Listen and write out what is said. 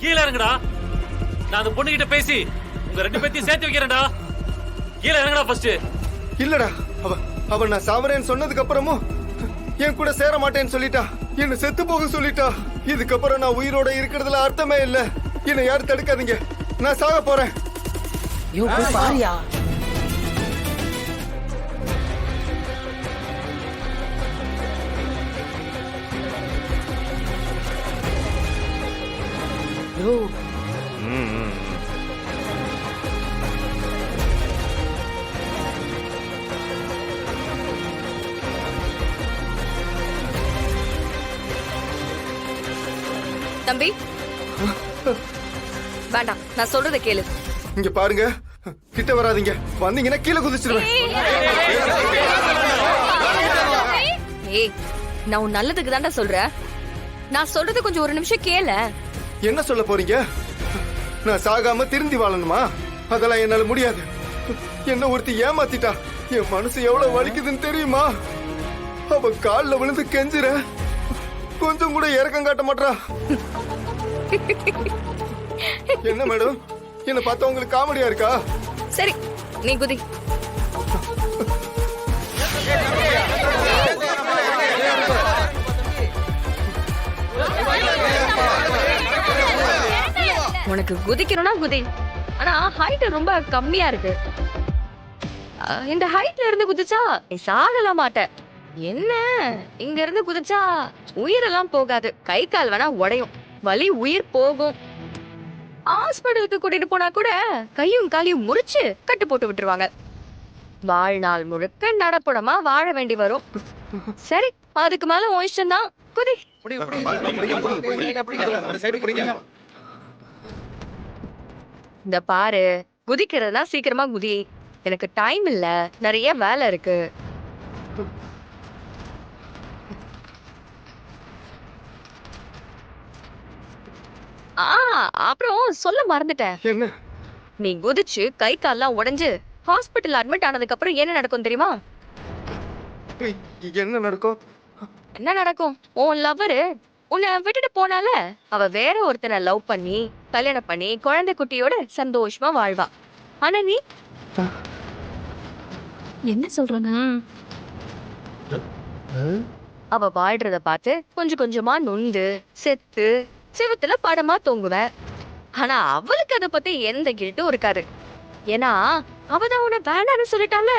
கீழே இறங்குடா. நான் அந்த பொண்ணு கிட்ட பேசி உங்க ரெண்டு பேத்தையும் சேர்த்து வைக்கிறேன்டா. கீழே இறங்குடா ஃபர்ஸ்ட். இல்லடா, அவ நான் சாவரேன்னு சொன்னதுக்கு அப்புறமும் என் கூட சேர மாட்டேன்னு சொல்லிட்டா. என்ன செத்து போக சொல்லிட்டா. இதுக்கப்புறம் நான் உயிரோட இருக்கிறதுல அர்த்தமே இல்ல. என்ன யாரும் தடுக்காதீங்க, நான் சாக போறேன். பாரியா தம்பி வேண்டாம், நான் சொல்றதை கேளு. இங்க பாருங்க, கிட்ட வராதீங்க. வந்தீங்கன்னா கீழே குதிச்சிருவேன். ஏய், நான் உன் நல்லதுக்கு தான்டா சொல்றேன். நான் சொல்றது கொஞ்சம் ஒரு நிமிஷம் கேள. என்ன சொல்ல போறீங்க? நான் சாகாம திருந்தி வாழணுமா? அதெல்லாம் என்னால முடியாது. என்ன ஒருத்தி ஏமாத்திட்டா. என் மனசு எவ்வளவு வலிக்குதுன்னு தெரியுமா? அவ கால்ல விழுந்து கெஞ்சுற, கொஞ்சம் கூட இறக்கம் காட்ட மாட்டா. என்ன மேடம், என்ன பார்த்தா உங்களுக்கு காமெடியா இருக்கா? சரி, நீ குதி. உனக்கு குதிக்கணும்னா குதி. ஆனா ஹைட் ரொம்ப கம்மியா இருக்கு. இந்த ஹைட்ல இருந்து குதிச்சா நீ சாகலாம் மாட்ட. என்ன இங்க இருந்து குதிச்சா உயிரெல்லாம் போகாது, கை கால் வேணா உடையும், வலி உயிர் போகும். ஹாஸ்பிடலுக்கு கூட்டிட்டு போனா கூட கையும் காலையும் முறிச்சு கட்டு போட்டு விட்டுருவாங்க. வாழ்நாள் முழுக்க நடப்புடமா வாழ வேண்டி வரும். சரி, அதுக்கு மேல உன் இஷ்டம் தான், குதி. இந்த பாரு, குதிக்கிறதுனா சீக்கிரமா குதி. எனக்கு டைம் இல்ல, நிறைய வேலை இருக்கு. அப்புறம் சொல்ல மறந்துட்டேன். என்ன? நீ குதிச்சு கை கால்லாம் உடைஞ்சு ஹாஸ்பிட்டல் அட்மிட் ஆனதுக்கு அப்புறம் என்ன நடக்கும் தெரியுமா? என்ன நடக்கும்? என்ன நடக்கும்? உன் லவ்வரு உன்னை விட்டுட்டு போனால, அவ வேற ஒருத்தனை லவ் பண்ணி கல்யாணம் பண்ணி குழந்தை குட்டியோட சந்தோஷமா வாழ்வா. ஆனா நீ என்ன சொல்றாங்க? அவ வாழ்றத பார்த்து கொஞ்சம் கொஞ்சமா நொந்து செத்து செவத்துல படமா தொங்குவ. ஆனா அவளுக்கு அத பத்தி எந்த கில்ட்டும் இருக்காது. ஏன்னா அவதான் உன்னை வேணான்னு சொல்லிட்டால.